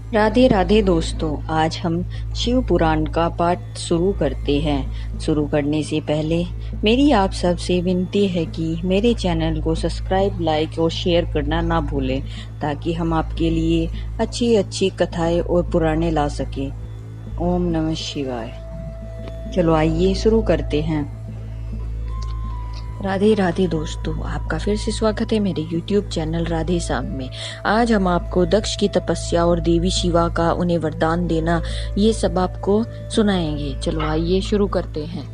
राधे राधे दोस्तों, आज हम शिव पुराण का पाठ शुरू करते हैं। शुरू करने से पहले मेरी आप सबसे विनती है कि मेरे चैनल को सब्सक्राइब, लाइक और शेयर करना ना भूलें, ताकि हम आपके लिए अच्छी अच्छी कथाएं और पुराणे ला सकें। ओम नमः शिवाय। चलो आइए शुरू करते हैं। राधे राधे दोस्तों, आपका फिर से स्वागत है मेरे YouTube चैनल राधे साम में। आज हम आपको दक्ष की तपस्या और देवी शिवा का उन्हें वरदान देना, ये सब आपको सुनाएंगे। चलो आइए शुरू करते हैं।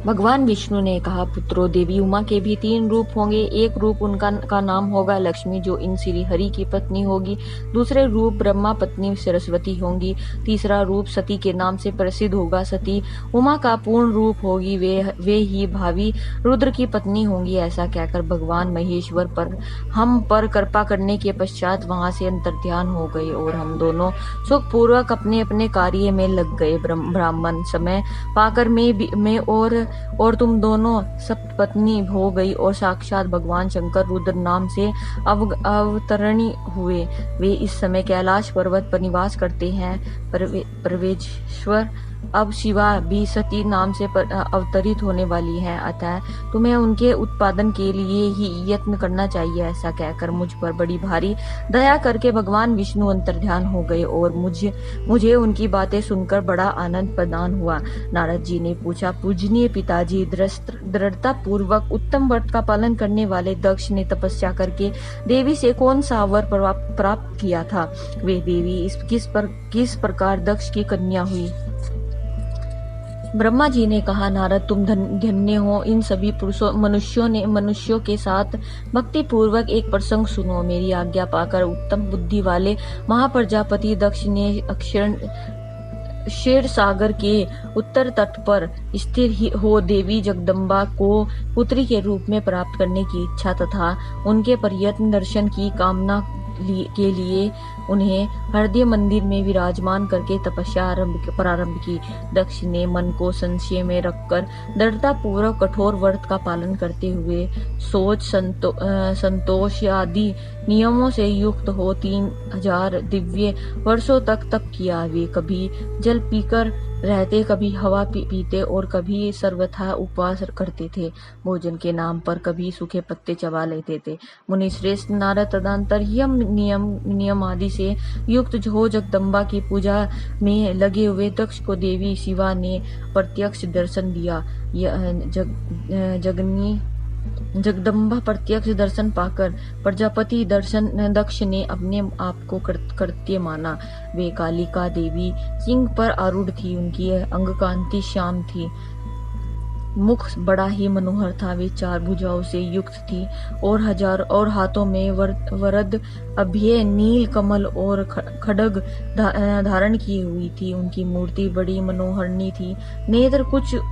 भगवान विष्णु ने कहा, पुत्रों, देवी उमा के भी 3 रूप होंगे। एक रूप उनका का नाम होगा लक्ष्मी, जो इन श्री हरि की पत्नी होगी। दूसरे रूप ब्रह्मा पत्नी सरस्वती होंगी। तीसरा रूप सती के नाम से प्रसिद्ध होगा। सती उमा का पूर्ण रूप होगी। वे ही भावी रुद्र की पत्नी होंगी। ऐसा कहकर भगवान महेश्वर पर हम पर कृपा करने के पश्चात वहां से अंतर्ध्यान हो गए और हम दोनों सुखपूर्वक अपने अपने कार्य में लग गए। ब्राह्मण समय पाकर में और तुम दोनों सप्तपत्नी हो गई और साक्षात भगवान शंकर रुद्र नाम से अवतरणी हुए। वे इस समय कैलाश पर्वत पर निवास करते हैं। परमेश्वर अब शिवा भी सती नाम से अवतरित होने वाली है, अतः तुम्हें उनके उत्पादन के लिए ही यत्न करना चाहिए। ऐसा कहकर मुझ पर बड़ी भारी दया करके भगवान विष्णु अंतर्ध्यान हो गए और मुझे उनकी बातें सुनकर बड़ा आनंद प्रदान हुआ। नारद जी ने पूछा, पूजनीय पिताजी, दृढ़ता पूर्वक उत्तम व्रत का पालन करने वाले दक्ष ने तपस्या करके देवी से कौन सा वर प्राप्त किया था? वे देवी किस प्रकार दक्ष की कन्या हुई? ब्रह्मा जी ने कहा, नारद, तुम धन्य हो। इन सभी मनुष्यों के साथ भक्ति पूर्वक एक प्रसंग सुनो। मेरी आज्ञा पाकर उत्तम बुद्धि वाले महाप्रजापति दक्ष ने क्षीर सागर के उत्तर तट पर स्थिर हो देवी जगदम्बा को पुत्री के रूप में प्राप्त करने की इच्छा तथा उनके प्रयत्न दर्शन की कामना के लिए उन्हें हृदय मंदिर में विराजमान करके तपस्या प्रारंभ की। दक्ष ने मन को संशय में रखकर दृढ़ता पूर्वक कठोर व्रत का पालन करते हुए सोच संतोष आदि नियमों से युक्त हो 3000 दिव्य वर्षों तक तप किया। वे कभी जल पीकर रहते, कभी हवा पीते और कभी सर्वथा उपवास करते थे। भोजन के नाम पर कभी सूखे पत्ते चबा लेते थे। मुनि श्रेष्ठ नारद तदंतर यम नियम आदि से युक्त हो जगदम्बा की पूजा में लगे हुए दक्ष को देवी शिवा ने प्रत्यक्ष दर्शन दिया। जगदम्बा प्रत्यक्ष दर्शन पाकर प्रजापति दक्ष ने अपने आप को कृत्य माना। वे कालिका देवी सिंह पर आरूढ़ थी। उनकी अंग कांति श्याम थी, मुख बड़ा ही मनोहर था। वे 4 भुजाओं से युक्त थी और हाथों में वरद अभय नील कमल और खड्ग धारण की हुई थी। उनकी मूर्ति बड़ी मनोहरणी थी। नेत्र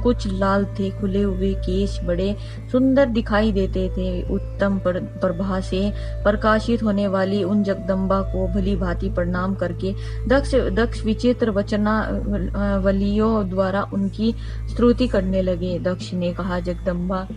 कुछ लाल थे। खुले हुए केश बड़े सुंदर दिखाई देते थे। उत्तम प्रभा से प्रकाशित होने वाली उन जगदम्बा को भली भांति प्रणाम करके दक्ष विचित्र वचनावलियों द्वारा उनकी स्तुति करने लगे। दक्ष ने कहा, जगदम्बा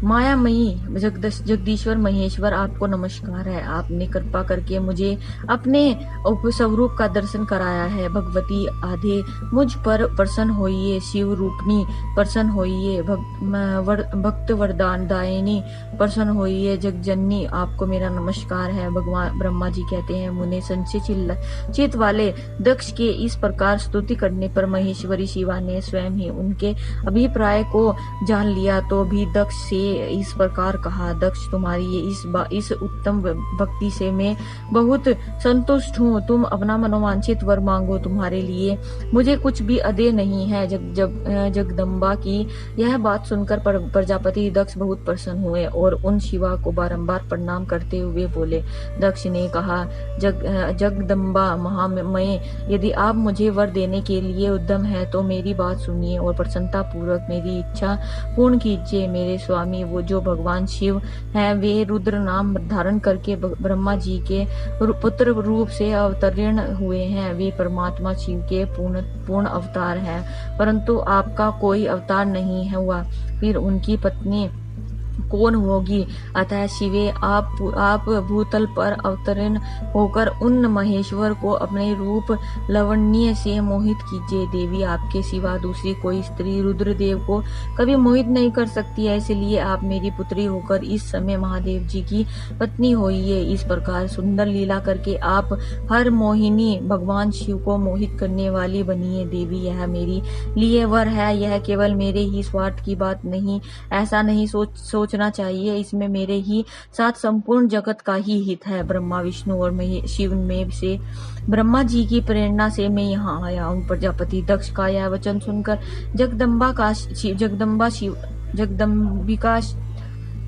मायामयी जगदीश्वर महेश्वर, आपको नमस्कार है। आपने कृपा करके मुझे अपने स्वरूप का दर्शन कराया है। भगवती आधे मुझ पर प्रसन्न होइए। शिव रूपनी प्रसन्न होइए। भक्त वरदान दायिनी प्रसन्न होइए। जगजननी, आपको मेरा नमस्कार है। भगवान ब्रह्मा जी कहते हैं, मुने संशय चित वाले दक्ष के इस प्रकार स्तुति करने पर महेश्वरी शिवा ने स्वयं ही उनके अभिप्राय को जान लिया तो भी दक्ष से इस प्रकार कहा, दक्ष, तुम्हारी इस उत्तम भक्ति से मैं बहुत संतुष्ट हूँ। तुम अपना मनोवांछित वर मांगो, तुम्हारे लिए मुझे कुछ भी अदेय नहीं है। जगदम्बा की यह बात सुनकर प्रजापति दक्ष बहुत प्रसन्न हुए और उन शिवा को बारंबार प्रणाम करते हुए बोले। दक्ष ने कहा, जगदम्बा महामय, यदि आप मुझे वर देने के लिए उद्यम है तो मेरी बात सुनिए और प्रसन्नता पूर्वक मेरी इच्छा पूर्ण कीजिए। मेरे स्वामी वो जो भगवान शिव हैं, वे रुद्र नाम धारण करके ब्रह्मा जी के पुत्र रूप से अवतीर्ण हुए हैं। वे परमात्मा शिव के पूर्ण अवतार हैं, परंतु आपका कोई अवतार नहीं हुआ। फिर उनकी पत्नी कौन होगी। अतः शिवे आप भूतल पर अवतरण होकर उन महेश्वर को अपने रूप लावण्य से मोहित कीजिए। देवी, आपके सिवा दूसरी कोई स्त्री रुद्रदेव को कभी मोहित नहीं कर सकती है, इसलिए आप मेरी पुत्री होकर इस समय महादेव जी की पत्नी होइए। इस प्रकार सुंदर लीला करके आप हर मोहिनी भगवान शिव को मोहित करने वाली बनिए। देवी, यह मेरी लिए वर है, यह केवल मेरे ही स्वार्थ की बात नहीं, ऐसा नहीं सोचना चाहिए, इसमें मेरे ही साथ संपूर्ण जगत का ही हित है। ब्रह्मा, विष्णु और शिव में से ब्रह्मा जी की प्रेरणा से मैं यहाँ आया हूँ। प्रजापति दक्ष का यह वचन सुनकर जगदम्बिका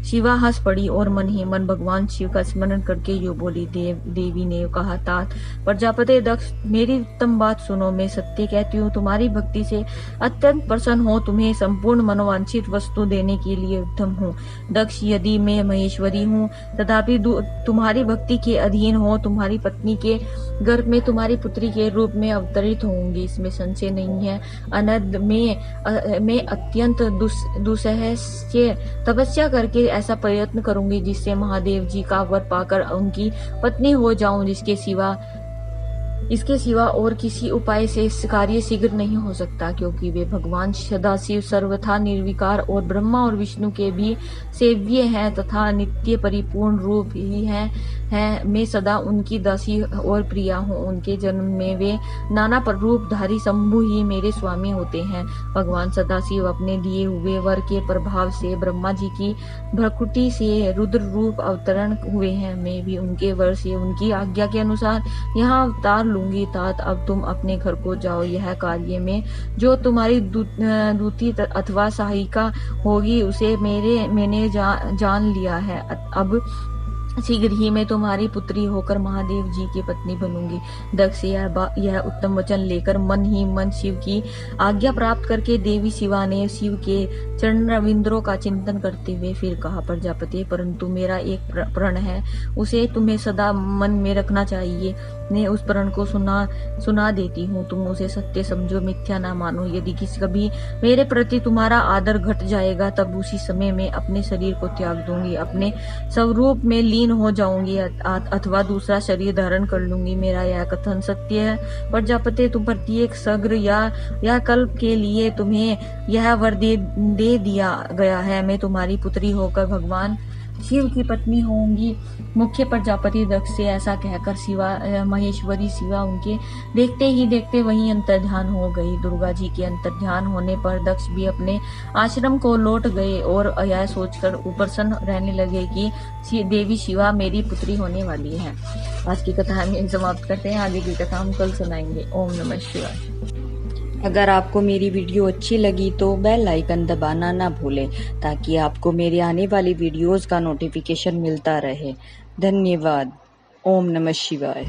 शिवा हंस पड़ी और मन ही मन भगवान शिव का स्मरण करके यो बोली। देवी ने कहा, तात प्रजापति दक्ष, मेरी उत्तम बात सुनो। मैं सत्य कहती हूँ, तुम्हारी भक्ति से अत्यंत प्रसन्न हो, तुम्हें संपूर्ण मनोवांछित वस्तु देने के लिए उत्तम हूँ। दक्ष, यदि मैं महेश्वरी हूँ तथापि तुम्हारी भक्ति के अधीन हो, तुम्हारी पत्नी के गर्भ में तुम्हारी पुत्री के रूप में अवतरित होंगी, इसमें संशय नहीं है। अनद में अत्यंत दुस्सह से तपस्या करके ऐसा प्रयत्न करूंगी जिससे महादेव जी का वर पाकर उनकी पत्नी हो जाऊं, इसके सिवा और किसी उपाय से इस कार्य शीघ्र नहीं हो सकता, क्योंकि वे भगवान सदाशिव सर्वथा निर्विकार और ब्रह्मा और विष्णु के भी सेव्य हैं तथा नित्य परिपूर्ण रूप ही हैं। मैं सदा उनकी दासी और प्रिया हूँ। उनके जन्म में वे नाना रूपधारी शंभु ही मेरे स्वामी होते हैं। भगवान सदाशिव अपने दिए हुए वर के प्रभाव से ब्रह्मा जी की भ्रकुटी से रुद्र रूप अवतरण हुए हैं। मैं भी उनके वर से उनकी आज्ञा के अनुसार यहाँ अवतार लूंगी। तात, अब तुम अपने घर को जाओ। यह कार्य में जो तुम्हारी दूती अथवा सहायिका होगी उसे मैंने जान लिया है। अब शीघ्र ही मैं तुम्हारी पुत्री होकर महादेव जी की पत्नी बनूंगी। दक्ष यह उत्तम वचन लेकर मन ही मन शिव की आज्ञा प्राप्त करके देवी शिवा ने शिव के चरण रविंद्रों का चिंतन करते हुए फिर कहा, प्रजापति, परंतु मेरा एक प्रण है, उसे तुम्हें सदा मन में रखना चाहिए। मैं उस प्रण को सुना देती हूँ, तुम उसे सत्य समझो, मिथ्या ना मानो। यदि कभी मेरे प्रति तुम्हारा आदर घट जाएगा तब उसी समय मैं अपने शरीर को त्याग दूंगी, अपने स्वरूप में लीन हो जाऊंगी अथवा दूसरा शरीर धारण कर लूंगी। मेरा यह कथन सत्य है। प्रजापति, तुम प्रत्येक सग्र या कल्प के लिए तुम्हें यह वर दे दिया गया है। मैं तुम्हारी पुत्री होकर भगवान शिव की पत्नी होंगी। मुख्य प्रजापति दक्ष से ऐसा कहकर महेश्वरी शिवा उनके देखते ही देखते वहीं अंतर्ध्यान हो गई। दुर्गा जी के अंतर्ध्यान होने पर दक्ष भी अपने आश्रम को लौट गए और यह सोचकर प्रसन्न रहने लगे कि देवी शिवा मेरी पुत्री होने वाली है। आज की कथा हम समाप्त करते हैं। आगे की कथा हम कल सुनाएंगे। ओम नमः शिवाय। अगर आपको मेरी वीडियो अच्छी लगी तो बेल आइकन दबाना ना भूलें ताकि आपको मेरे आने वाली वीडियोस का नोटिफिकेशन मिलता रहे। धन्यवाद। ओम नमः शिवाय।